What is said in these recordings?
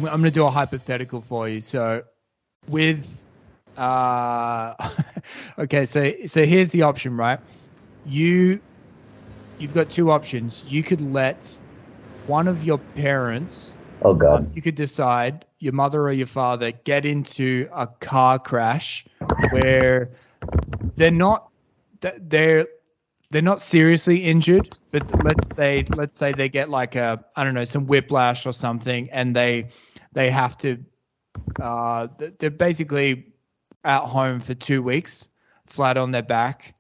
I'm going to do a hypothetical for you. So with, okay, so here's the option, right? You've got two options. You could let one of your parents, Oh God. you could decide, your mother or your father, get into a car crash where they're not seriously injured, but let's say they get like some whiplash or something, and they have to they're basically at home for 2 weeks, flat on their back,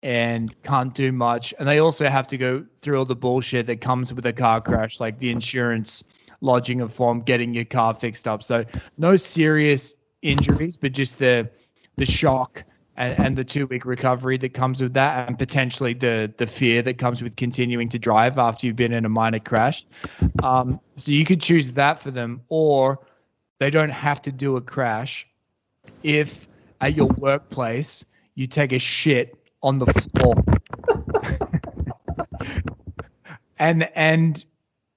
and can't do much. And they also have to go through all the bullshit that comes with a car crash, like the insurance, lodging a form, getting your car fixed up. So no serious injuries, but just the shock and the 2 week recovery that comes with that, and potentially the fear that comes with continuing to drive after you've been in a minor crash. So you could choose that for them, or they don't have to do a crash if at your workplace you take a shit on the floor. and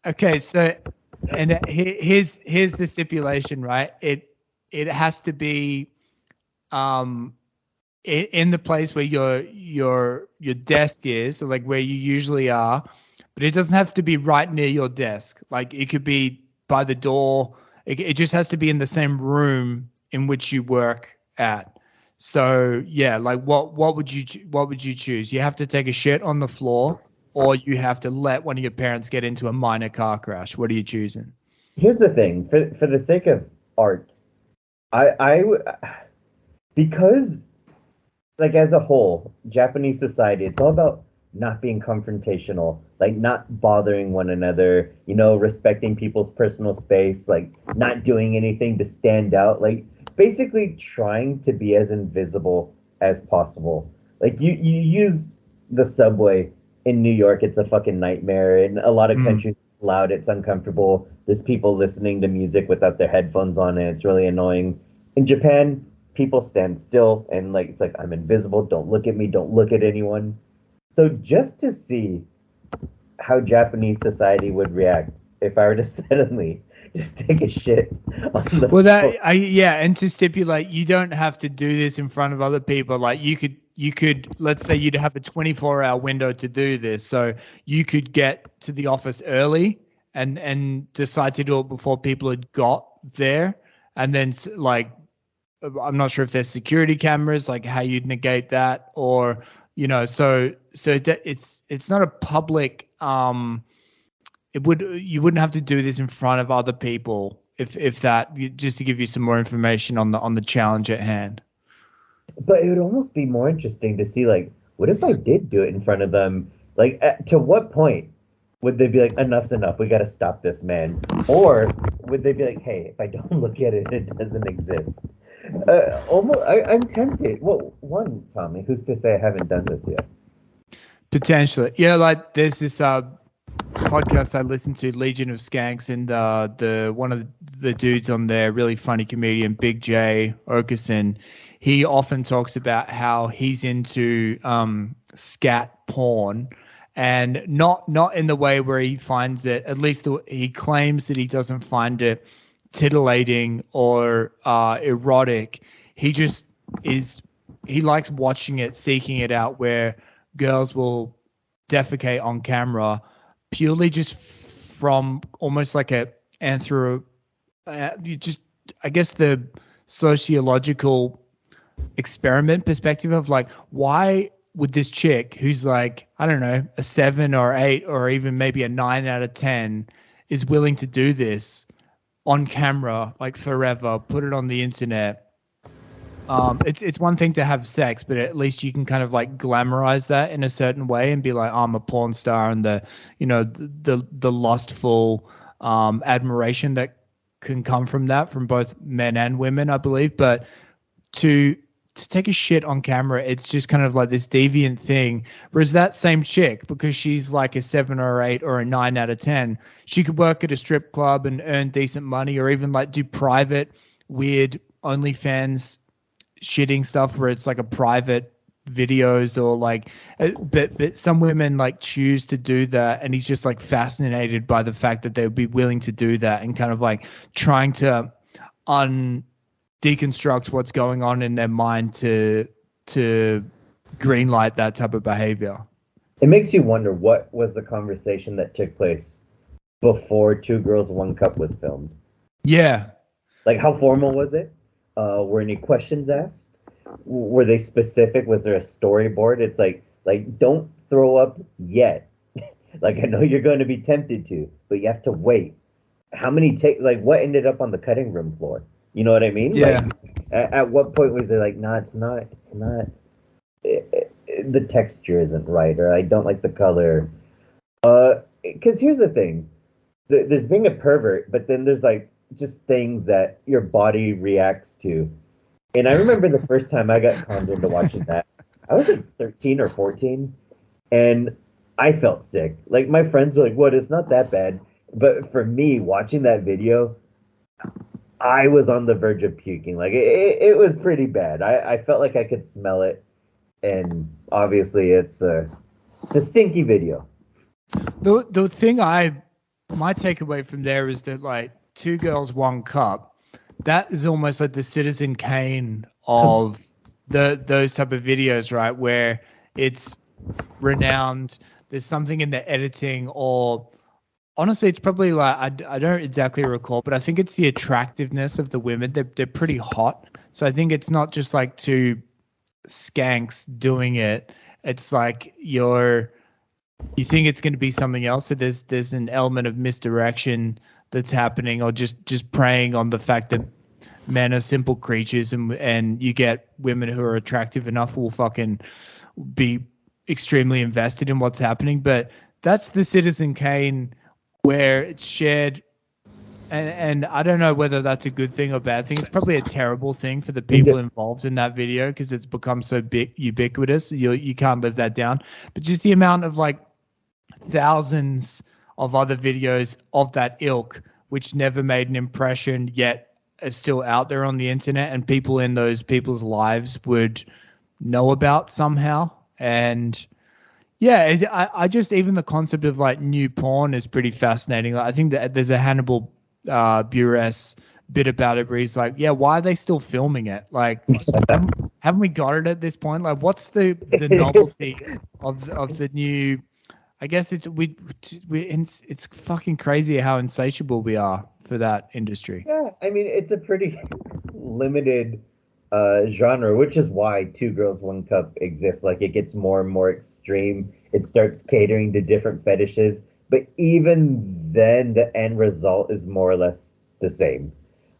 okay, so here's the stipulation, right? It has to be in the place where your desk is, so like where you usually are, but it doesn't have to be right near your desk. Like it could be by the door. It just has to be in the same room in which you work at. So yeah, like what would you choose? You have to take a shit on the floor, or you have to let one of your parents get into a minor car crash. What are you choosing? Here's the thing, for the sake of art, because like as a whole, Japanese society, it's all about not being confrontational, like not bothering one another, respecting people's personal space, like not doing anything to stand out, like basically trying to be as invisible as possible. Like you use the subway in New York, it's a fucking nightmare. In a lot of countries, it's loud, it's uncomfortable. There's people listening to music without their headphones on, and it's really annoying. In Japan, people stand still, and like it's like, I'm invisible, don't look at me, don't look at anyone. So just to see how Japanese society would react if I were to suddenly just take a shit on the floor. And to stipulate, you don't have to do this in front of other people. Like you could, let's say you'd have a 24-hour window to do this. So you could get to the office early and decide to do it before people had got there. And then like, I'm not sure if there's security cameras, like how you'd negate that, or, so it's not a public, you wouldn't have to do this in front of other people if that, just to give you some more information on the challenge at hand. But it would almost be more interesting to see, like, what if I did do it in front of them? Like, to what point would they be like, enough's enough, we got to stop this, man? Or would they be like, hey, if I don't look at it, it doesn't exist? I'm tempted. Well, one, Thommy, who's to say I haven't done this yet? Potentially. Yeah, like there's this podcast I listen to, Legion of Skanks, and one of the dudes on there, really funny comedian, Big J Okerson, he often talks about how he's into scat porn, and not in the way where he finds it, at least he claims that he doesn't find it titillating or erotic. He likes watching it, seeking it out, where girls will defecate on camera purely just from almost like I guess the sociological experiment perspective of like, why would this chick who's like, I don't know, a 7 or 8 or even maybe a 9 out of 10 is willing to do this on camera, like forever, put it on the internet. It's one thing to have sex, but at least you can kind of like glamorize that in a certain way and be like, oh, I'm a porn star, and the lustful admiration that can come from that from both men and women, I believe. But to take a shit on camera, it's just kind of like this deviant thing. Whereas that same chick, because she's like a 7 or 8 or a 9 out of 10, she could work at a strip club and earn decent money, or even like do private weird OnlyFans shitting stuff where it's like a private videos or like, but some women like choose to do that, and he's just like fascinated by the fact that they would be willing to do that and kind of like trying to deconstruct what's going on in their mind to greenlight that type of behavior. It makes you wonder what was the conversation that took place before Two Girls, One Cup was filmed. Yeah. Like, how formal was it? Were any questions asked? Were they specific? Was there a storyboard? It's like don't throw up yet. Like, I know you're going to be tempted to, but you have to wait. How many like what ended up on the cutting room floor? You know what I mean? Yeah. Like, at what point was it like, nah, it's not. The texture isn't right, or I don't like the color. Because here's the thing: there's being a pervert, but then there's like just things that your body reacts to. And I remember the first time I got conned into watching that. I was like 13 or 14, and I felt sick. Like, my friends were like, "What? It's not that bad." But for me, watching that video, I was on the verge of puking. Like, it was pretty bad. I felt like I could smell it, and obviously it's a stinky video. The thing my takeaway from there is that like Two Girls, One Cup, that is almost like the Citizen Kane of those type of videos, right? Where it's renowned. There's something in the editing, or honestly, it's probably like I don't exactly recall, but I think it's the attractiveness of the women. They're pretty hot, so I think it's not just like two skanks doing it. It's like you think it's going to be something else. So there's an element of misdirection that's happening, or just preying on the fact that men are simple creatures, and you get women who are attractive enough will fucking be extremely invested in what's happening. But that's the Citizen Kane where it's shared, and I don't know whether that's a good thing or bad thing. It's probably a terrible thing for the people involved in that video because it's become so big, ubiquitous. You can't live that down. But just the amount of like thousands of other videos of that ilk which never made an impression yet are still out there on the internet, and people in those people's lives would know about somehow. And yeah, I just, even the concept of like new porn is pretty fascinating. Like, I think that there's a Hannibal Buress bit about it where he's like, yeah, why are they still filming it? Like, haven't we got it at this point? Like, what's the novelty of the new? I guess it's it's fucking crazy how insatiable we are for that industry. Yeah, I mean, it's a pretty limited genre, which is why Two Girls, One Cup exists. Like, it gets more and more extreme. It starts catering to different fetishes, but even then, the end result is more or less the same.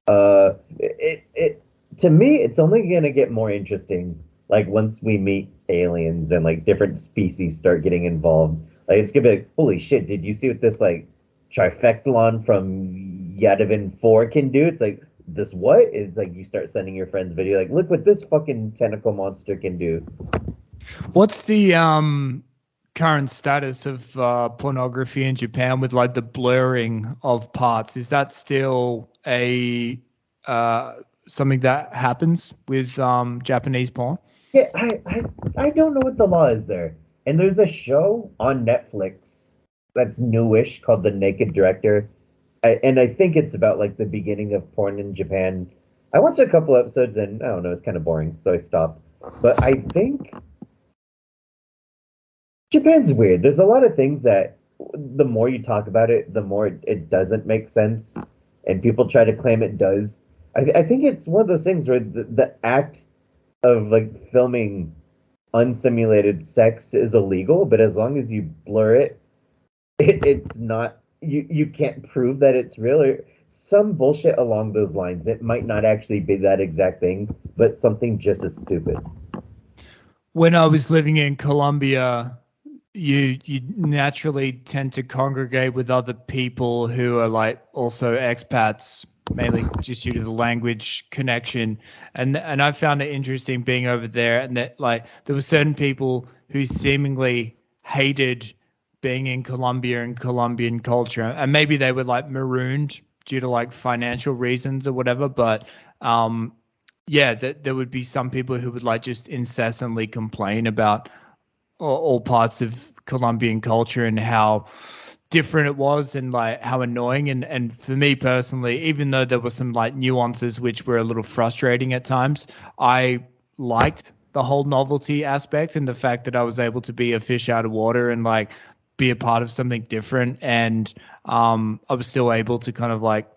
It to me, it's only gonna get more interesting. Like, once we meet aliens and like different species start getting involved, like, it's gonna be like, holy shit! Did you see what this like trifectalon from Yadavin 4 can do? It's like, this what? It's like you start sending your friends video like, look what this fucking tentacle monster can do. What's the current status of pornography in Japan with like the blurring of parts? Is that still a something that happens with Japanese porn? Yeah, I don't know what the law is there. And there's a show on Netflix that's newish called The Naked Director. And I think it's about like the beginning of porn in Japan. I watched a couple episodes and I don't know, it's kind of boring, so I stopped. But I think Japan's weird. There's a lot of things that the more you talk about it, the more it doesn't make sense, and people try to claim it does. I think it's one of those things where the act of like filming unsimulated sex is illegal, but as long as you blur it's not. You can't prove that it's real, or some bullshit along those lines. It might not actually be that exact thing, but something just as stupid. When I was living in Colombia, you naturally tend to congregate with other people who are like also expats, mainly just due to the language connection. And I found it interesting being over there, and that like there were certain people who seemingly hated being in Colombia and Colombian culture, and maybe they were like marooned due to like financial reasons or whatever, but yeah, that there would be some people who would like just incessantly complain about all parts of Colombian culture and how different it was and like how annoying. And for me personally, even though there were some like nuances which were a little frustrating at times, I liked the whole novelty aspect and the fact that I was able to be a fish out of water and like be a part of something different. And I was still able to kind of like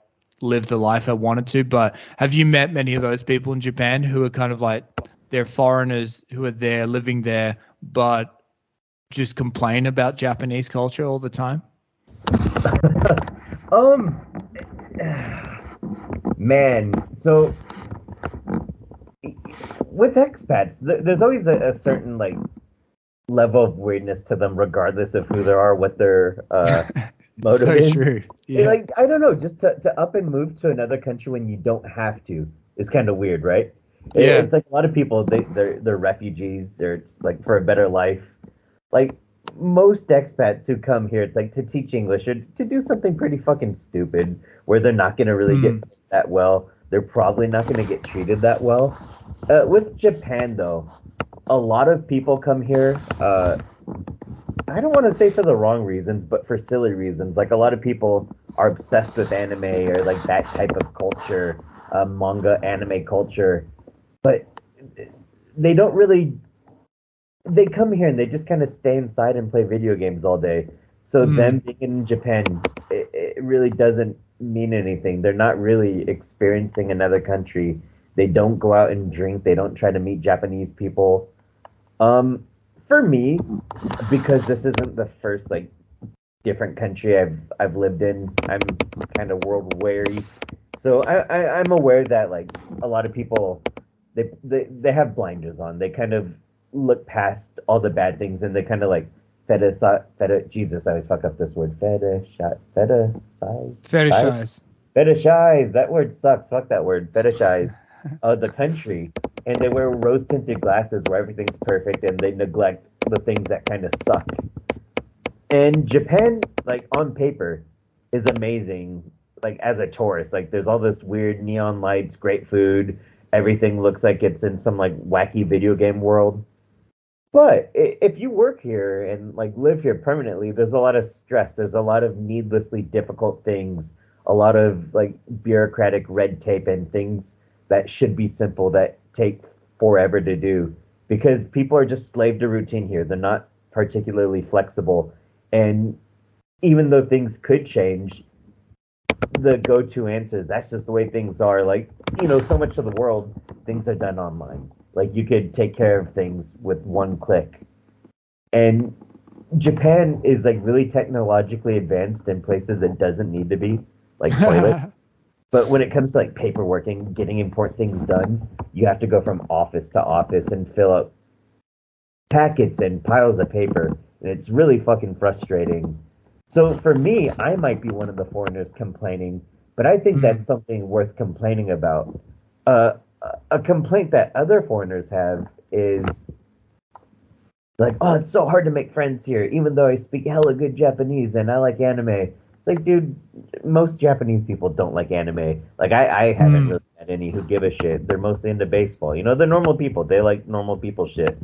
live the life I wanted to. But have you met many of those people in Japan who are kind of like they're foreigners who are there living there, but just complain about Japanese culture all the time? Um, man, so with expats, there's always a certain like level of weirdness to them, regardless of who they are, what their motive So is. true. Yeah. Like I don't know, just to up and move to another country when you don't have to is kind of weird, right? Yeah. It's like a lot of people they're refugees, they're just, like for a better life. Like most expats who come here, it's like to teach English or to do something pretty fucking stupid where they're not gonna really get paid that well. They're probably not gonna get treated that well. With Japan though, a lot of people come here. I don't want to say for the wrong reasons, but for silly reasons. Like a lot of people are obsessed with anime or like that type of culture, manga, anime culture, but they don't really. They come here and they just kind of stay inside and play video games all day. So them being in Japan, it really doesn't mean anything. They're not really experiencing another country. They don't go out and drink. They don't try to meet Japanese people. For me, because this isn't the first like different country I've lived in, I'm kind of world weary. So I'm aware that like a lot of people they have blinders on. They kind of look past all the bad things and they kind of like Jesus, I always fuck up this word. Fetishize. Fetishize. That word sucks. Fuck that word. Fetishize the country. And they wear rose tinted glasses where everything's perfect and they neglect the things that kind of suck. And Japan, like on paper, is amazing. Like as a tourist, like there's all this weird neon lights, great food. Everything looks like it's in some like wacky video game world. But if you work here and like live here permanently, there's a lot of stress. There's a lot of needlessly difficult things, a lot of like bureaucratic red tape and things that should be simple that take forever to do because people are just slave to routine here. They're not particularly flexible. And even though things could change, the go-to answer is that's just the way things are. Like, so much of the world, things are done online. Like you could take care of things with one click. And Japan is like really technologically advanced in places it doesn't need to be, like toilets. But when it comes to like paperwork and getting important things done, you have to go from office to office and fill out packets and piles of paper. And it's really fucking frustrating. So for me, I might be one of the foreigners complaining, but I think that's something worth complaining about. A complaint that other foreigners have is like, oh, it's so hard to make friends here, even though I speak hella good Japanese and I like anime. Like, dude, most Japanese people don't like anime. Like, I haven't really had any who give a shit. They're mostly into baseball. They're normal people. They like normal people shit.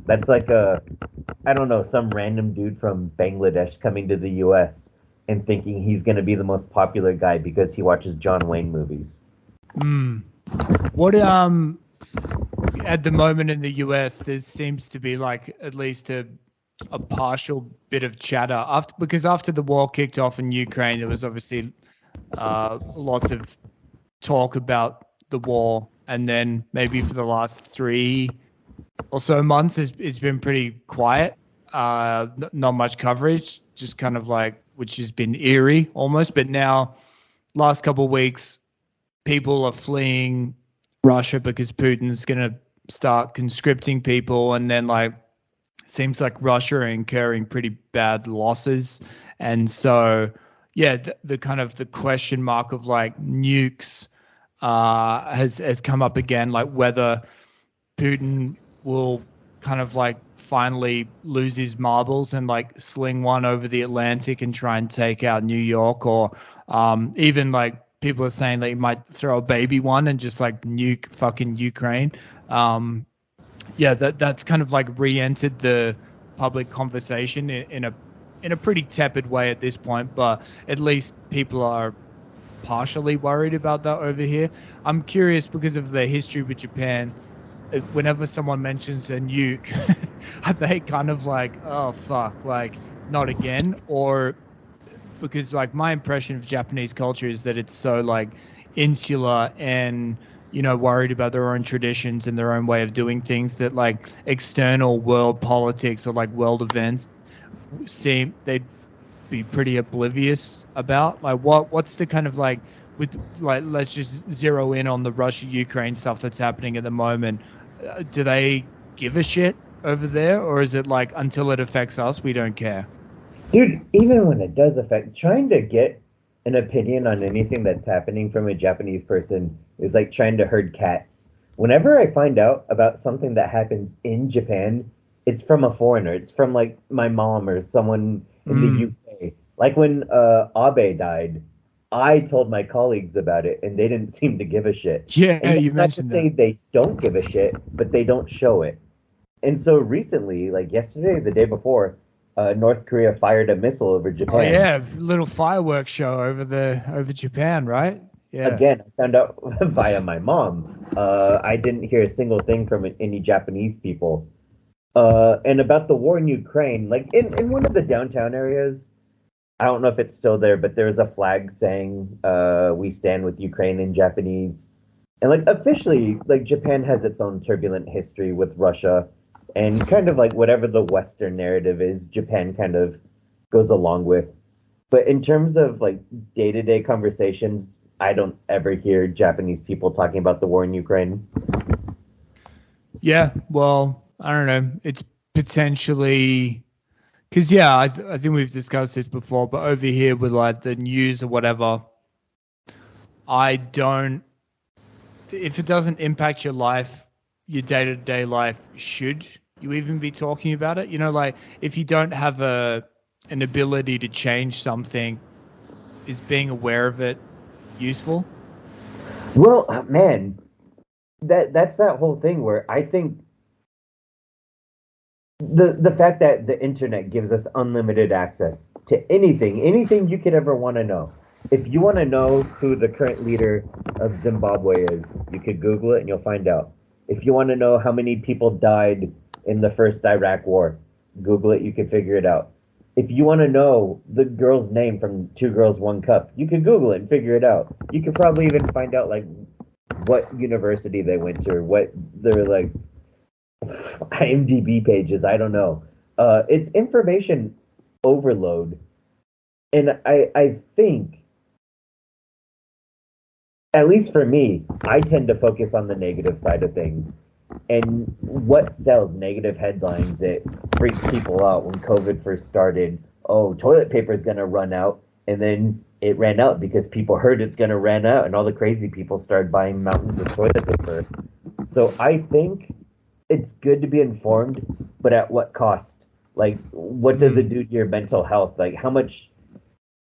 That's like I don't know, some random dude from Bangladesh coming to the U.S. and thinking he's going to be the most popular guy because he watches John Wayne movies. What at the moment in the US there seems to be like at least a partial bit of chatter because after the war kicked off in Ukraine there was obviously lots of talk about the war, and then maybe for the last 3 or so months it's been pretty quiet, not much coverage, just kind of like, which has been eerie almost. But now last couple of weeks people are fleeing Russia because Putin's going to start conscripting people, and then like seems like Russia are incurring pretty bad losses. And so yeah, the kind of the question mark of like nukes has come up again, like whether Putin will kind of like finally lose his marbles and like sling one over the Atlantic and try and take out New York, or even like people are saying that you might throw a baby one and just like nuke fucking Ukraine. Yeah, that's kind of like re-entered the public conversation in a pretty tepid way at this point, but at least people are partially worried about that over here. I'm curious because of the history with Japan. Whenever someone mentions a nuke, are they kind of like, oh fuck, like not again? Or because like my impression of Japanese culture is that it's so like insular and worried about their own traditions and their own way of doing things that like external world politics or like world events seem they'd be pretty oblivious about. Like what's the kind of like with like let's just zero in on the Russia-Ukraine stuff that's happening at the moment. Do they give a shit over there, or is it like until it affects us we don't care? Dude, even when it does affect, trying to get an opinion on anything that's happening from a Japanese person is like trying to herd cats. Whenever I find out about something that happens in Japan, it's from a foreigner. It's from like my mom or someone in the UK. Like when Abe died, I told my colleagues about it and they didn't seem to give a shit. Yeah, And you that's not mentioned to say that. they don't give a shit, but they don't show it. And so recently, like yesterday, the day before, North Korea fired a missile over Oh Japan. yeah, little fireworks show over Japan, right? Yeah. Again, I found out via my mom. I didn't hear a single thing from any Japanese people. And about the war in Ukraine, like in one of the downtown areas, I don't know if it's still there, but there was a flag saying, "We stand with Ukraine" in Japanese. And like officially, like Japan has its own turbulent history with Russia, and kind of like whatever the Western narrative is, Japan kind of goes along with. But in terms of like day-to-day conversations, I don't ever hear Japanese people talking about the war in Ukraine. Yeah, well, I don't know. It's potentially because yeah, I think we've discussed this before, but over here with like the news or whatever, I don't. If it doesn't impact your life, your day-to-day life, should you even be talking about it? Like if you don't have an ability to change something, is being aware of it useful? Well, man, that's that whole thing where I think the fact that the internet gives us unlimited access to anything you could ever want to know. If you want to know who the current leader of Zimbabwe is, you could Google it and you'll find out. If you want to know how many people died in the first Iraq war, Google it, you can figure it out. If you want to know the girl's name from Two Girls, One Cup, you can Google it and figure it out. You could probably even find out like what university they went to or what their like IMDb pages. I don't know. It's information overload, and I think, at least for me, I tend to focus on the negative side of things. And what sells negative headlines? It freaks people out. When COVID first started, oh, toilet paper is going to run out. And then it ran out because people heard it's going to run out, and all the crazy people started buying mountains of toilet paper. So I think it's good to be informed, but at what cost? Like, what does it do to your mental health? Like, how much?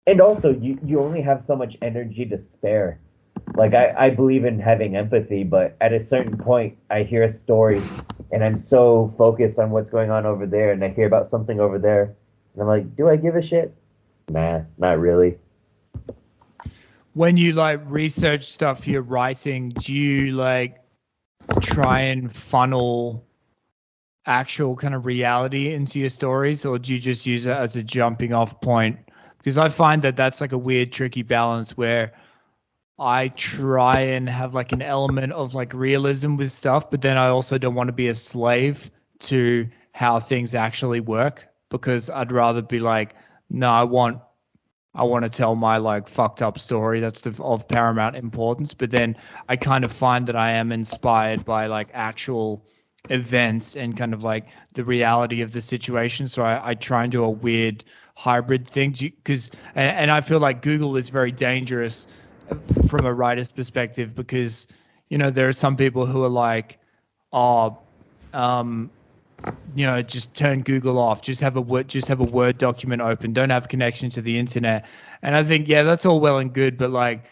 And also, you only have so much energy to spare. Like, I believe in having empathy, but at a certain point, I hear a story and I'm so focused on what's going on over there, and I hear about something over there, and I'm like, do I give a shit? Nah, not really. When you like research stuff you're writing, do you like try and funnel actual kind of reality into your stories, or do you just use it as a jumping off point? Because I find that that's like a weird, tricky balance where I try and have like an element of like realism with stuff, but then I also don't want to be a slave to how things actually work, because I'd rather be like, no, I want to tell my like fucked up story that's of paramount importance. But then I kind of find that I am inspired by like actual events and kind of like the reality of the situation. So I try and do a weird hybrid thing because, and I feel like Google is very dangerous from a writer's perspective because, there are some people who are like, oh, just turn Google off. Just have a Word document open. Don't have connection to the internet. And I think, yeah, that's all well and good, but like,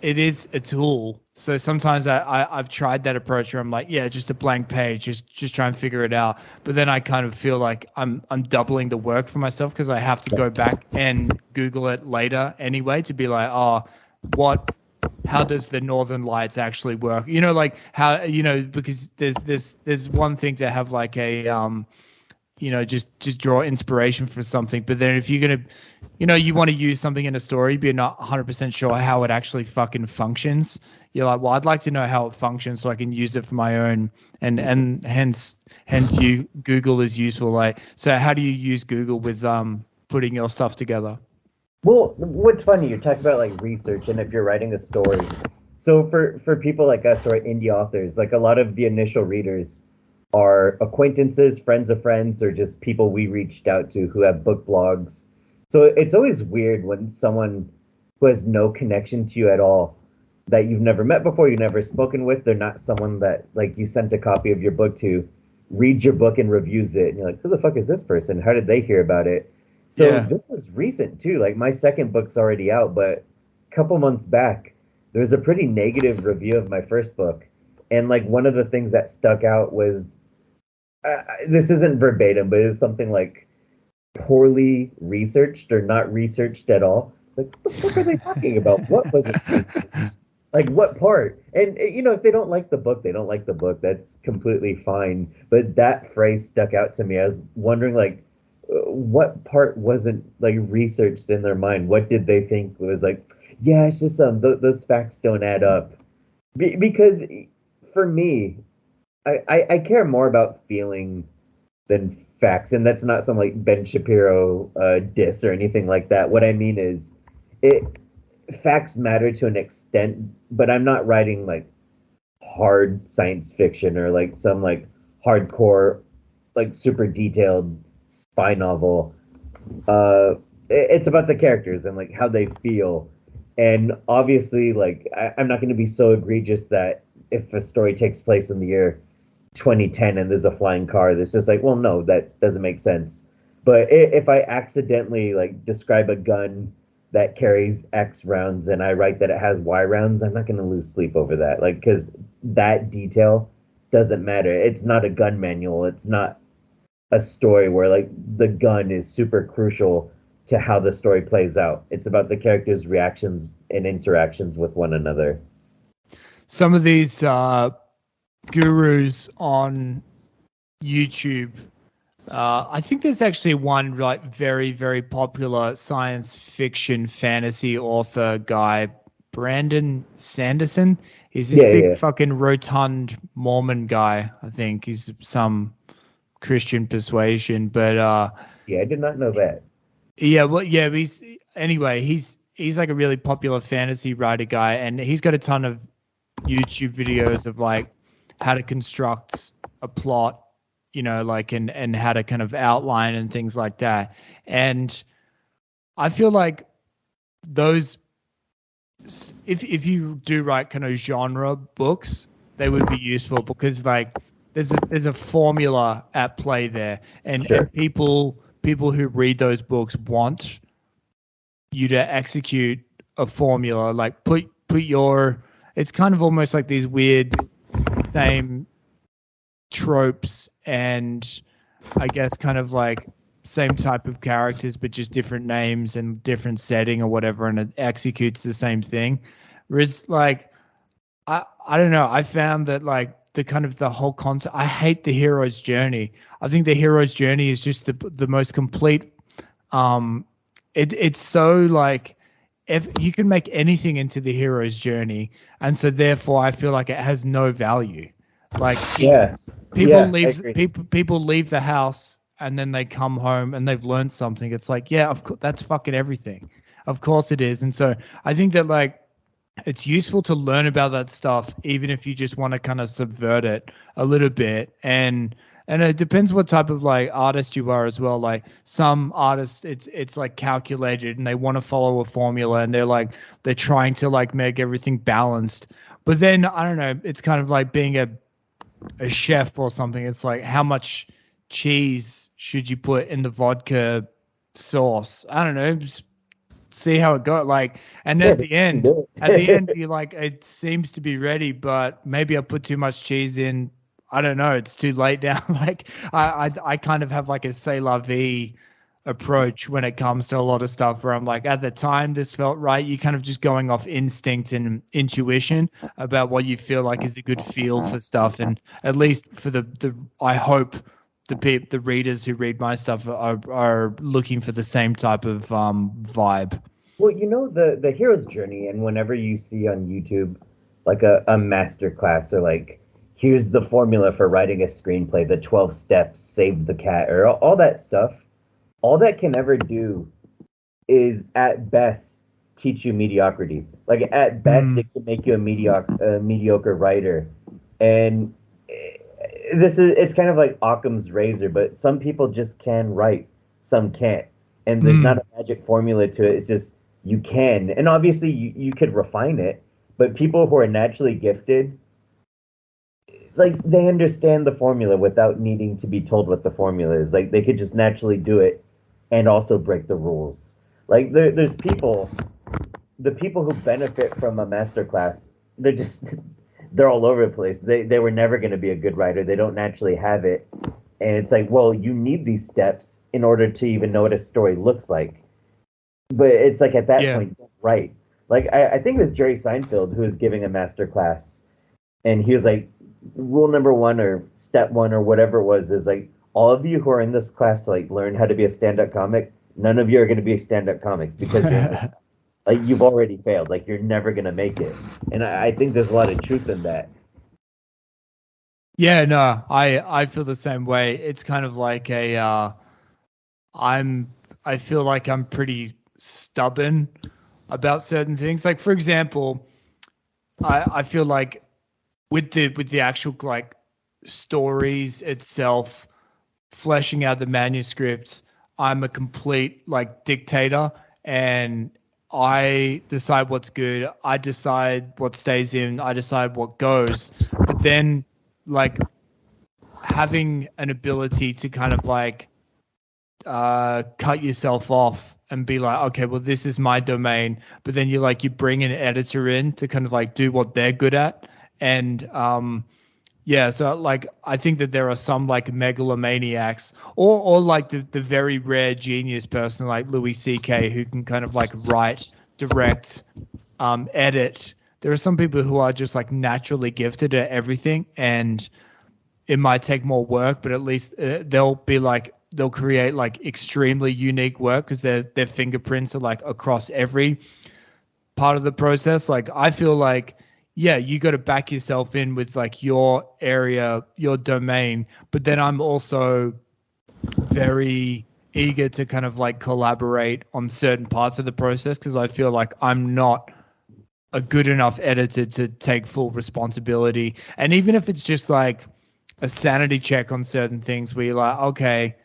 it is a tool. So sometimes I've tried that approach where I'm like, yeah, just a blank page, just try and figure it out. But then I kind of feel like I'm doubling the work for myself because I have to go back and Google it later anyway to be like, oh, how does the Northern Lights actually work? You know, like how, you know, because there's one thing to have like a you know, just draw inspiration for something. But then if you're going to, you know, you want to use something in a story, but you're not 100% sure how it actually fucking functions. You're like, well, I'd like to know how it functions so I can use it for my own. And hence Google is useful. Like, so how do you use Google with putting your stuff together? Well, what's funny, you're talking about like research and if you're writing a story. So for people like us or indie authors, like a lot of the initial readers are acquaintances, friends of friends, or just people we reached out to who have book blogs. So it's always weird when someone who has no connection to you at all, that you've never met before, you've never spoken with, they're not someone that like you sent a copy of your book to, reads your book and reviews it, and you're like, who the fuck is this person? How did they hear about it? So Yeah. this was recent too. Like my second book's already out, but a couple months back, there was a pretty negative review of my first book. And like one of the things that stuck out was this isn't verbatim, but it's something like poorly researched or not researched at all. Like, what the fuck are they talking about? What was it? Like, what part? And, you know, if they don't like the book, they don't like the book. That's completely fine. But that phrase stuck out to me. I was wondering, like, what part wasn't, like, researched in their mind? What did they think was like, yeah, it's just those facts don't add up. Because for me, I care more about feeling than facts, and that's not some like Ben Shapiro diss or anything like that. What I mean is, it facts matter to an extent, but I'm not writing like hard science fiction or like some like hardcore, like super detailed spy novel. It's about the characters and like how they feel, and obviously, like I'm not going to be so egregious that if a story takes place in the year 2010 and there's a flying car, that's just like, well, no, that doesn't make sense. But if I accidentally like describe a gun that carries X rounds and I write that it has Y rounds, I'm not going to lose sleep over that. Like, because that detail doesn't matter. It's not a gun manual. It's not a story where like the gun is super crucial to how the story plays out. It's about the characters' reactions and interactions with one another. Some of these gurus on YouTube. I think there's actually one like very, very popular science fiction fantasy author guy, Brandon Sanderson. He's this big fucking rotund Mormon guy. I think he's some Christian persuasion, but yeah, I did not know that. Yeah, well, yeah, he's like a really popular fantasy writer guy, and he's got a ton of YouTube videos of like how to construct a plot, you know, like and how to kind of outline and things like that. And I feel like those, if you do write kind of genre books, they would be useful because like there's a formula at play there, and, Sure. and people who read those books want you to execute a formula, like put your, it's kind of almost like these weird same tropes and I guess kind of like same type of characters but just different names and different setting or whatever, and it executes the same thing. Whereas like I don't know, I found that like the whole concept, I hate the hero's journey. I think the hero's journey is just the most complete it's so like, if you can make anything into the hero's journey, and so therefore I feel like it has no value. Like people leave the house and then they come home and they've learned something. It's like, yeah, of course, that's fucking everything. Of course it is. And so I think that like it's useful to learn about that stuff, even if you just want to kind of subvert it a little bit. And it depends what type of like artist you are as well. Like some artists, it's like calculated and they want to follow a formula and they're trying to like make everything balanced. But then I don't know, it's kind of like being a chef or something. It's like, how much cheese should you put in the vodka sauce? I don't know. see how it goes. Like, and Yeah, at the end, it. you're like, it seems to be ready, but maybe I put too much cheese in. I don't know. It's too late now. Like, I kind of have like a c'est la vie approach when it comes to a lot of stuff where I'm like, at the time this felt right. You kind of just going off instinct and intuition about what you feel like is a good feel for stuff. And at least for the I hope the readers who read my stuff are looking for the same type of vibe. Well, the hero's journey, and whenever you see on YouTube like a master class, or like, here's the formula for writing a screenplay, the 12 steps, save the cat, or all that stuff, all that can ever do is at best teach you mediocrity. Like, at best, it can make you a mediocre writer. And it's kind of like Occam's razor, but some people just can write, some can't. And there's not a magic formula to it. It's just, you can. And obviously you could refine it, but people who are naturally gifted, like, they understand the formula without needing to be told what the formula is. Like, they could just naturally do it and also break the rules. Like, there's the people who benefit from a masterclass, they're all over the place. They were never going to be a good writer. They don't naturally have it. And it's like, well, you need these steps in order to even know what a story looks like. But it's like, at that point, right. Like, I think it was Jerry Seinfeld who was giving a masterclass, and he was like, rule number 1 or step 1 or whatever it was is like, all of you who are in this class to like learn how to be a stand-up comic, none of you are going to be stand-up comics because like, you've already failed. Like, you're never going to make it. And I think there's a lot of truth in that. Yeah, no, I feel the same way. It's kind of like I feel like I'm pretty stubborn about certain things. Like, for example, I feel like with the actual like stories itself, fleshing out the manuscript, I'm a complete like dictator, and I decide what's good. I decide what stays in. I decide what goes. But then, like, having an ability to kind of like cut yourself off and be like, okay, well, this is my domain. But then you bring an editor in to kind of like do what they're good at. And yeah, so like, I think that there are some like megalomaniacs or like the very rare genius person like Louis C.K. who can kind of like write, direct, edit. There are some people who are just like naturally gifted at everything, and it might take more work, but at least they'll create like extremely unique work because their fingerprints are like across every part of the process. Like, I feel like, yeah, you got to back yourself in with like your area, your domain, but then I'm also very eager to kind of like collaborate on certain parts of the process because I feel like I'm not a good enough editor to take full responsibility. And even if it's just like a sanity check on certain things where you're like, okay,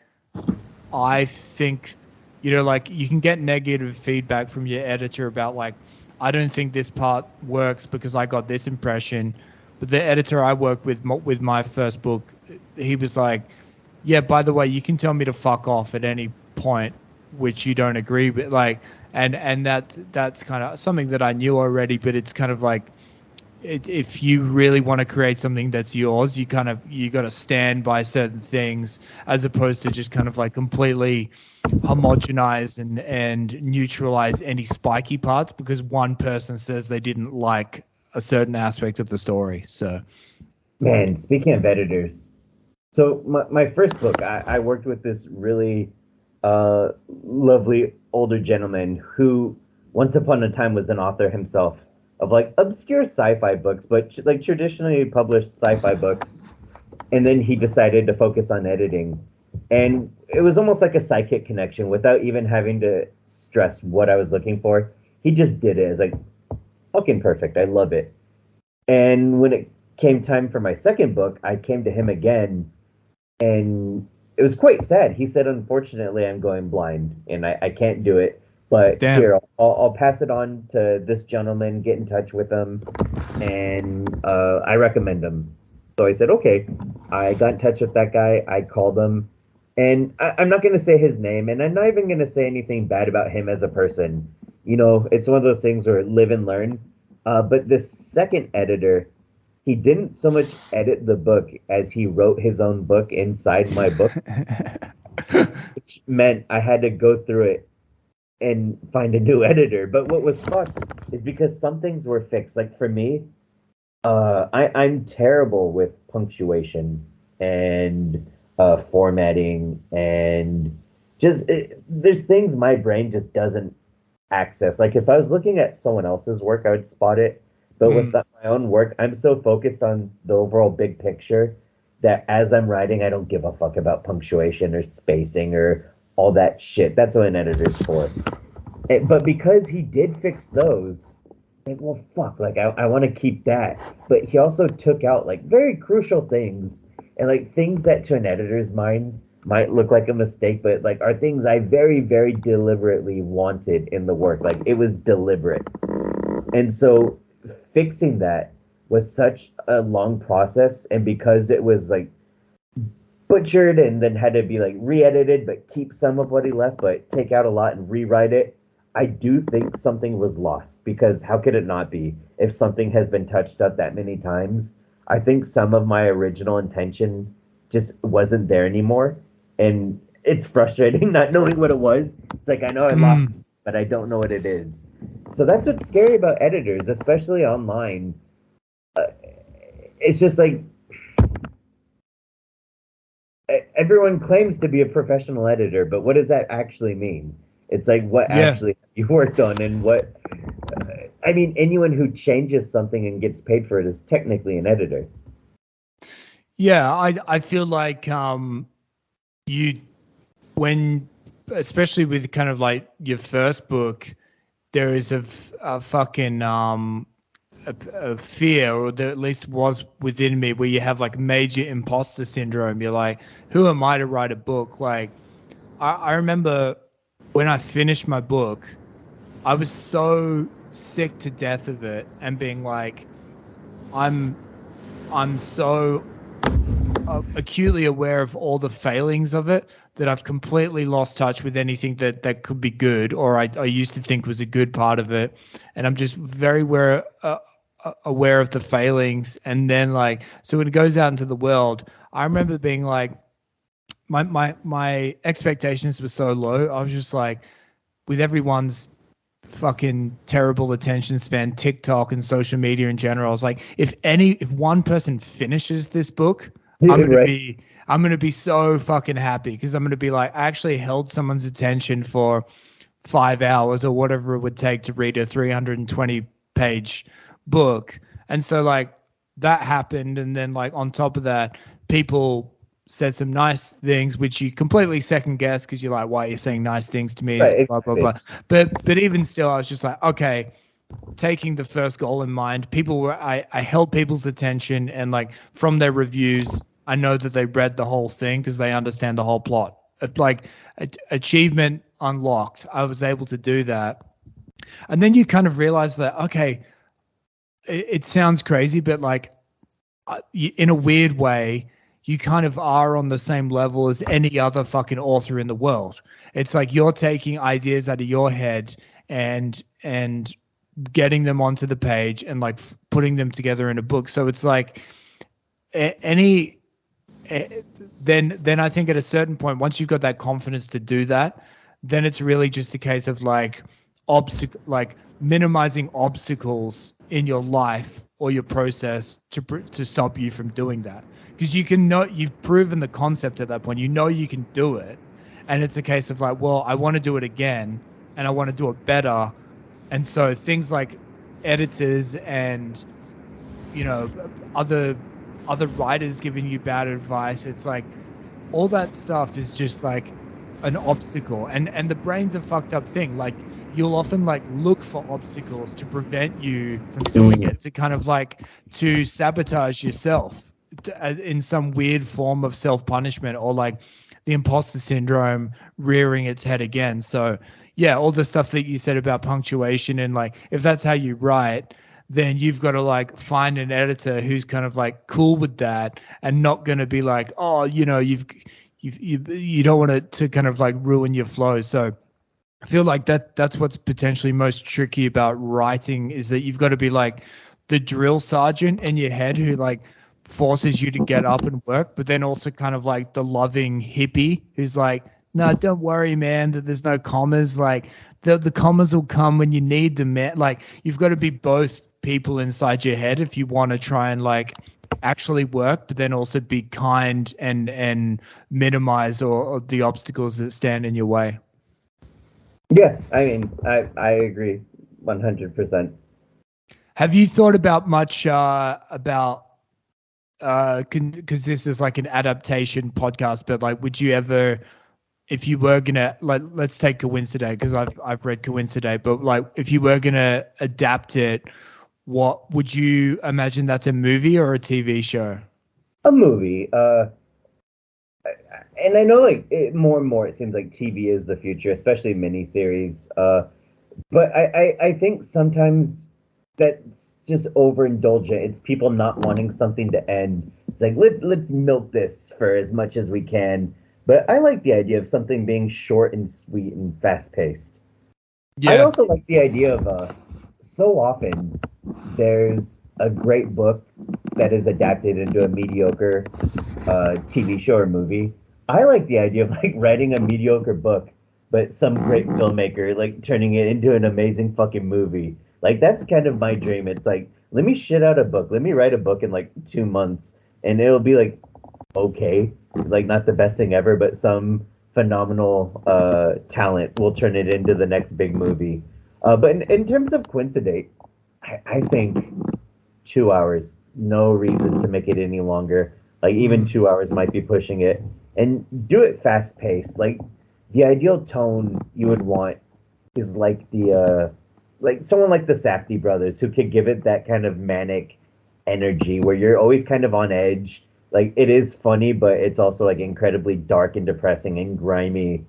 I think, like, you can get negative feedback from your editor about like, I don't think this part works because I got this impression. But the editor I worked with my first book, he was like, yeah, by the way, you can tell me to fuck off at any point which you don't agree with. Like, and that's kind of something that I knew already, but it's kind of like, if you really want to create something that's yours, you got to stand by certain things as opposed to just kind of like completely homogenize and neutralize any spiky parts because one person says they didn't like a certain aspect of the story. So, man, speaking of editors, so my first book, I worked with this really lovely older gentleman who once upon a time was an author himself of like obscure sci-fi books, but like traditionally published sci-fi books. And then he decided to focus on editing. And it was almost like a psychic connection without even having to stress what I was looking for. He just did it. It's like, fucking perfect. I love it. And when it came time for my second book, I came to him again, and it was quite sad. He said, unfortunately, I'm going blind and I can't do it. But damn. Here, I'll pass it on to this gentleman, get in touch with him, and I recommend him. So I said, okay. I got in touch with that guy. I called him, and I'm not going to say his name, and I'm not even going to say anything bad about him as a person. it's one of those things where live and learn. But the second editor, he didn't so much edit the book as he wrote his own book inside my book, which meant I had to go through it and find a new editor. But what was fucked is because some things were fixed. Like for me, I'm terrible with punctuation and formatting and there's things my brain just doesn't access. Like if I was looking at someone else's work, I would spot it. But with my own work, I'm so focused on the overall big picture that as I'm writing, I don't give a fuck about punctuation or spacing or all that shit. That's what an editor's for. But because he did fix those, like, well, fuck, like I want to keep that. But he also took out like very crucial things and like things that to an editor's mind might look like a mistake, but like are things I very, very deliberately wanted in the work. Like it was deliberate. And so fixing that was such a long process. And because it was like butchered and then had to be like re-edited, but keep some of what he left, but take out a lot and rewrite it, I do think something was lost, because how could it not be if something has been touched up that many times? I think some of my original intention just wasn't there anymore. And it's frustrating not knowing what it was. It's like, I know I lost, but I don't know what it is. So that's what's scary about editors, especially online. It's just like everyone claims to be a professional editor, but what does that actually mean? It's like, what actually you worked on and what... I mean, anyone who changes something and gets paid for it is technically an editor. Yeah, I feel like especially with kind of like your first book, there is a fucking a fear, or there at least was within me, where you have like major imposter syndrome. You're like, who am I to write a book? Like, I remember when I finished my book, I was so sick to death of it and being like, I'm so acutely aware of all the failings of it that I've completely lost touch with anything that could be good, or I used to think was a good part of it. And I'm just very aware of the failings. And then like, so when it goes out into the world, I remember being like, my expectations were so low. I was just like, with everyone's fucking terrible attention span, TikTok and social media in general, I was like, if one person finishes this book, I'm gonna be so fucking happy, because I'm gonna be like, I actually held someone's attention for 5 hours or whatever it would take to read a 320 page book. And so like that happened, and then like on top of that, people said some nice things, which you completely second guess, because you're like, why are you saying nice things to me? Right. Blah blah blah. But even still, I was just like, okay, taking the first goal in mind, I held people's attention, and like from their reviews, I know that they read the whole thing because they understand the whole plot. Like achievement unlocked. I was able to do that. And then you kind of realize that, okay, it sounds crazy, but like in a weird way, you kind of are on the same level as any other fucking author in the world. It's like you're taking ideas out of your head and getting them onto the page and like putting them together in a book. So it's like then I think at a certain point, once you've got that confidence to do that, then it's really just a case of like minimizing obstacles in your life or your process to stop you from doing that. Because you've proven the concept at that point. You know you can do it, and it's a case of like, well, I want to do it again, and I want to do it better. And so things like editors and other writers giving you bad advice, it's like all that stuff is just like an obstacle, and the brain's a fucked up thing. Like you'll often like look for obstacles to prevent you from doing it, to kind of like to sabotage yourself in some weird form of self-punishment, or like the imposter syndrome rearing its head again. So yeah, all the stuff that you said about punctuation, and like if that's how you write, then you've got to like find an editor who's kind of like cool with that and not going to be like, oh, you don't want to kind of like ruin your flow. So I feel like that's what's potentially most tricky about writing is that you've got to be like the drill sergeant in your head who like forces you to get up and work, but then also kind of like the loving hippie who's like, no, don't worry, man, that there's no commas. Like the commas will come when you need them, man. Like you've got to be both people inside your head if you want to try and like actually work, but then also be kind and minimize or the obstacles that stand in your way. Yeah, I mean, I agree 100%. Have you thought about much about because this is like an adaptation podcast, but like, would you ever, if you were gonna like, let's take CoinciDATE because I've read CoinciDATE, but like, if you were gonna adapt it, what would you imagine that's a movie or a TV show? A movie. And I know like more and more it seems like TV is the future, especially miniseries. But I think sometimes that's just overindulgent. It's people not wanting something to end. It's like let's milk this for as much as we can. But I like the idea of something being short and sweet and fast paced. Yeah. I also like the idea of so often there's a great book that is adapted into a mediocre TV show or movie. I like the idea of like writing a mediocre book, but some great filmmaker like turning it into an amazing fucking movie. Like that's kind of my dream. It's like let me shit out a book. Let me write a book in like 2 months, and it'll be like okay, like not the best thing ever, but some phenomenal talent will turn it into the next big movie. But in terms of CoinciDATE, I think 2 hours, no reason to make it any longer. Like even 2 hours might be pushing it. And do it fast paced. Like the ideal tone you would want is like the like someone like the Safdie brothers who could give it that kind of manic energy where you're always kind of on edge. Like it is funny, but it's also like incredibly dark and depressing and grimy,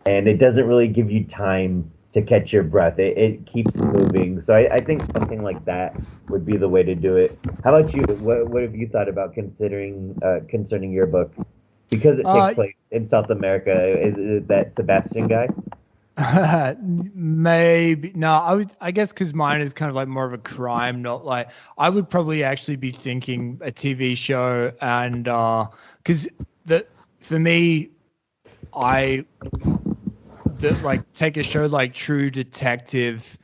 and it doesn't really give you time to catch your breath. It keeps moving. So I think something like that would be the way to do it. How about you? What have you thought about concerning your book? Because it takes place in South America, is that Sebastian guy? Maybe no. I guess because mine is kind of like more of a crime, not like I would probably actually be thinking a TV show, and because for me, like take a show like True Detective,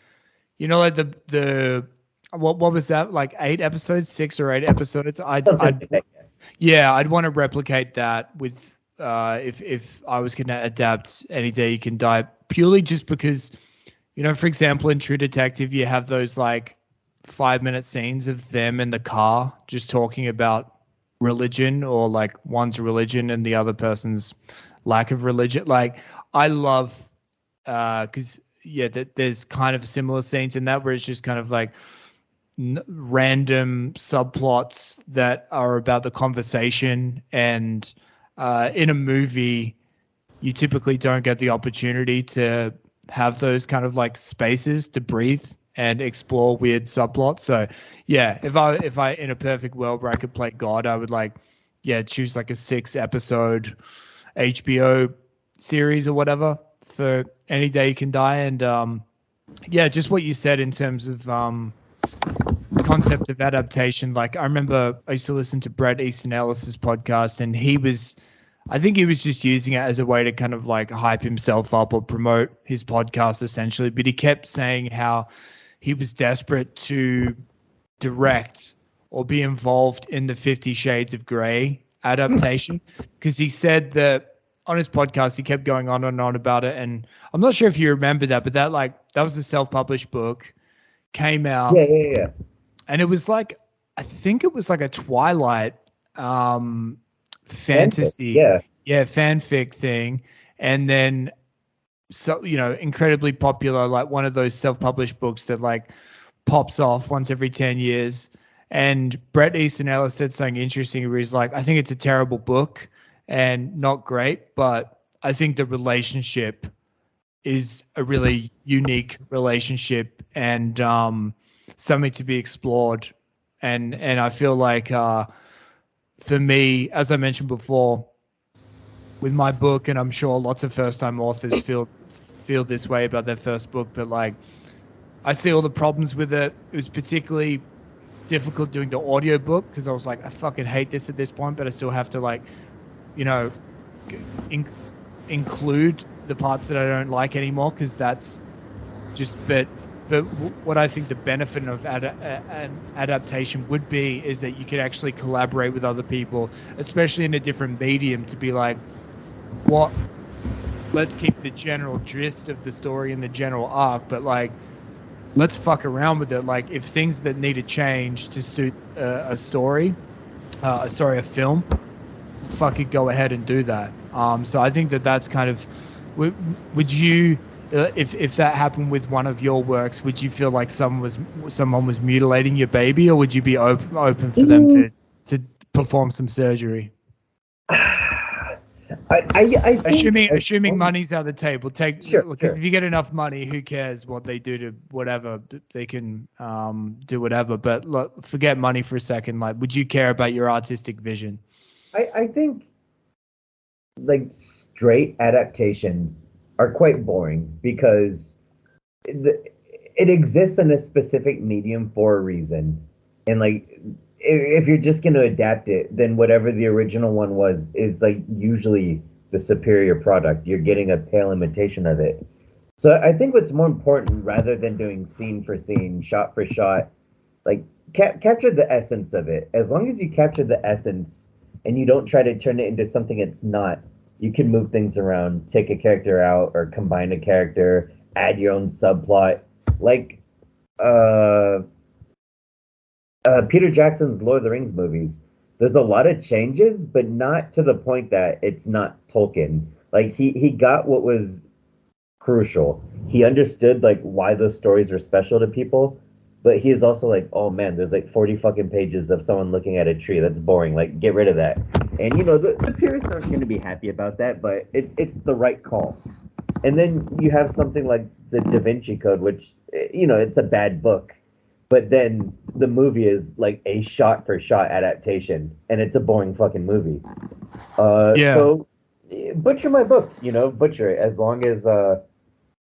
you know, like the what was that, like 8 episodes, 6 or 8 episodes? I'd want to replicate that with if I was going to adapt Any Day You Can Die, purely just because, you know, for example, in True Detective, you have those like 5-minute scenes of them in the car just talking about religion, or like one's religion and the other person's lack of religion. Like I love because there's kind of similar scenes in that where it's just kind of like random subplots that are about the conversation, and in a movie you typically don't get the opportunity to have those kind of like spaces to breathe and explore weird subplots. So yeah, if I in a perfect world where I could play God, I would choose like a 6 episode HBO series or whatever for Any Day You Can Die. And just what you said in terms of concept of adaptation. Like I remember I used to listen to Bret Easton Ellis's podcast, and I think he was just using it as a way to kind of like hype himself up or promote his podcast essentially. But he kept saying how he was desperate to direct or be involved in the 50 Shades of Grey adaptation, because he said that on his podcast, he kept going on and on about it. And I'm not sure if you remember that, but that was a self-published book, came out. Yeah. And it was like, I think it was like a Twilight fantasy, fanfic thing. And then, so, you know, incredibly popular, like one of those self-published books that like pops off once every 10 years. And Bret Easton Ellis said something interesting where he's like, I think it's a terrible book and not great, but I think the relationship is a really unique relationship and something to be explored. And I feel like for me, as I mentioned before, with my book, and I'm sure lots of first-time authors feel feel this way about their first book, but like I see all the problems with it. It was particularly difficult doing the audiobook because I was like, I fucking hate this at this point, but I still have to like, you know, include the parts that I don't like anymore because that's just. But what I think the benefit of an adaptation would be is that you could actually collaborate with other people, especially in a different medium, to be like, what? Let's keep the general gist of the story and the general arc, but like, let's fuck around with it. Like, if things that need to change to suit a story, a film, fucking go ahead and do that. So I think that's kind of. Would you, if that happened with one of your works, would you feel like someone was mutilating your baby, or would you be open for them to perform some surgery? I think, assuming money's out of the table. Look, sure. If you get enough money, who cares what they do to whatever? They can do whatever. But look, forget money for a second. Like, would you care about your artistic vision? I think like straight adaptations are quite boring because it exists in a specific medium for a reason, and like if you're just going to adapt it, then whatever the original one was is like usually the superior product. You're getting a pale imitation of it. So I think what's more important, rather than doing scene for scene, shot for shot, like capture the essence of it. As long as you capture the essence and you don't try to turn it into something it's not, you can move things around, take a character out or combine a character, add your own subplot. Like Peter Jackson's Lord of the Rings movies. There's a lot of changes, but not to the point that it's not Tolkien. Like he got what was crucial. He understood like why those stories were special to people, but he is also like, oh man, there's like 40 fucking pages of someone looking at a tree. That's boring. Like, get rid of that. And you know, the purists aren't going to be happy about that, but it's the right call. And then you have something like the Da Vinci Code, which, you know, it's a bad book. But then the movie is like a shot-for-shot adaptation, and it's a boring fucking movie. So butcher my book, you know, butcher it as long as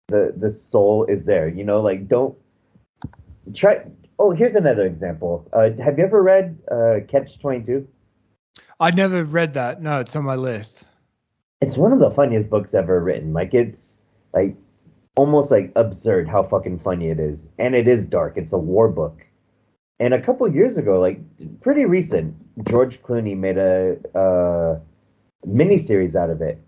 the soul is there, you know, like don't try. Oh, here's another example. Have you ever read Catch-22? I never read that. No, it's on my list. It's one of the funniest books ever written. Like it's like almost like absurd how fucking funny it is. And it is dark. It's a war book. And a couple years ago, like pretty recent, George Clooney made a miniseries out of it.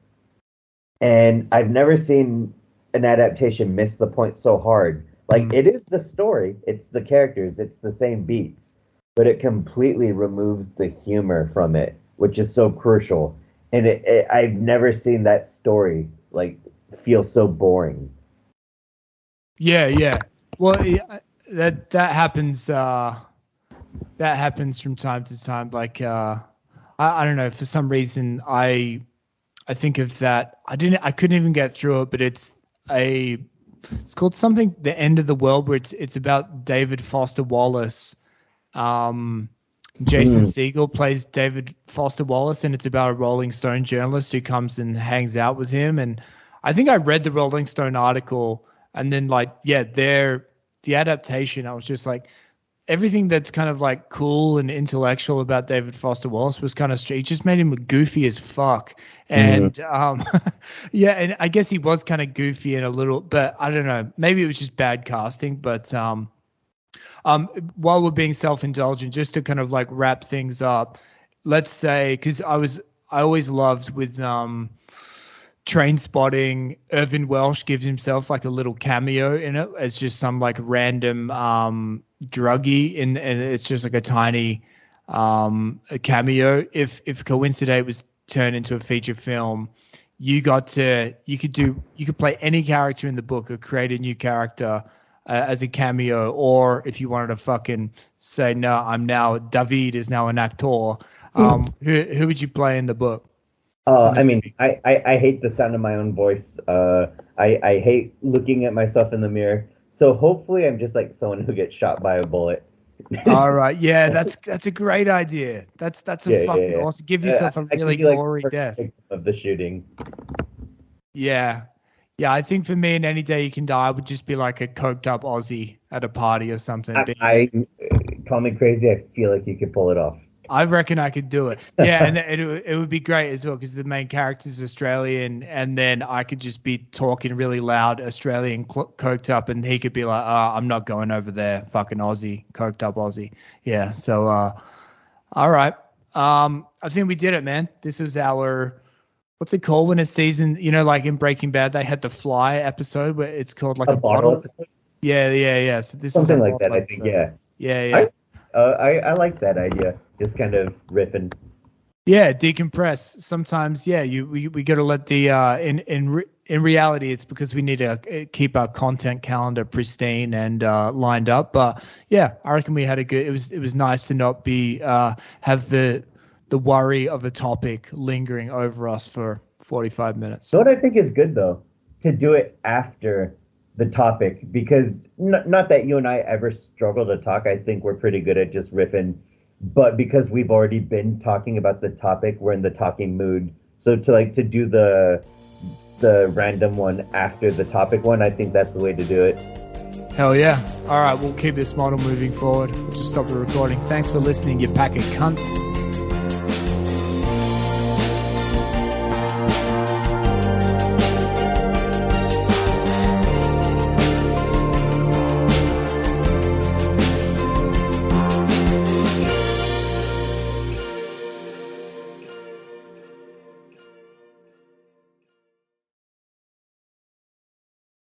And I've never seen an adaptation miss the point so hard. Like it is the story, it's the characters, it's the same beats, but it completely removes the humor from it, which is so crucial. And I've never seen that story like feel so boring. Yeah. Well, that happens. That happens from time to time. Like I don't know. For some reason, I think of that. I couldn't even get through it. But it's called something. The End of the World, where it's about David Foster Wallace. Jason Segel plays David Foster Wallace, and it's about a Rolling Stone journalist who comes and hangs out with him. And I think I read the Rolling Stone article, and then the adaptation, I was just like, everything that's kind of like cool and intellectual about David Foster Wallace was kind of straight. It just made him goofy as fuck. And yeah, and I guess he was kind of goofy and a little, but I don't know, maybe it was just bad casting. But while we're being self-indulgent, just to kind of like wrap things up, let's say, because I always loved with Train Spotting, Irvin Welsh gives himself like a little cameo in it. It's just some like random druggie, and it's just like a tiny a cameo. If CoinciDATE was turned into a feature film, you could play any character in the book or create a new character as a cameo, or if you wanted to fucking say, no, David is now an actor, who would you play in the book? I mean, I hate the sound of my own voice. I hate looking at myself in the mirror. So hopefully I'm just like someone who gets shot by a bullet. All right. Yeah, that's a great idea. That's a fucking awesome. Give yourself a really gory death of the shooting. Yeah. Yeah, I think for me, and Any Day You Can Die would just be like a coked up Aussie at a party or something. I call me crazy. I feel like you could pull it off. I reckon I could do it. Yeah, and it would be great as well because the main character is Australian, and then I could just be talking really loud Australian coked up, and he could be like, I'm not going over there, fucking Aussie, coked up Aussie. Yeah, so, all right. I think we did it, man. This was our, what's it called when a season, like in Breaking Bad, they had the Fly episode where it's called like a bottle episode. Yeah. So this something is like that, episode. I think, yeah. Yeah. I like that idea. Just kind of riffing. Yeah, decompress. Sometimes, yeah, we got to let the in reality, it's because we need to keep our content calendar pristine and lined up. But yeah, I reckon we had a good. It was nice to not be have the worry of a topic lingering over us for 45 minutes. So what I think is good though, to do it after the topic, because not that you and I ever struggle to talk. I think we're pretty good at just riffing. But because we've already been talking about the topic, we're in the talking mood. So to do the random one after the topic one, I think that's the way to do it. Hell yeah. All right, we'll keep this model moving forward. We'll just stop the recording. Thanks for listening, you pack of cunts.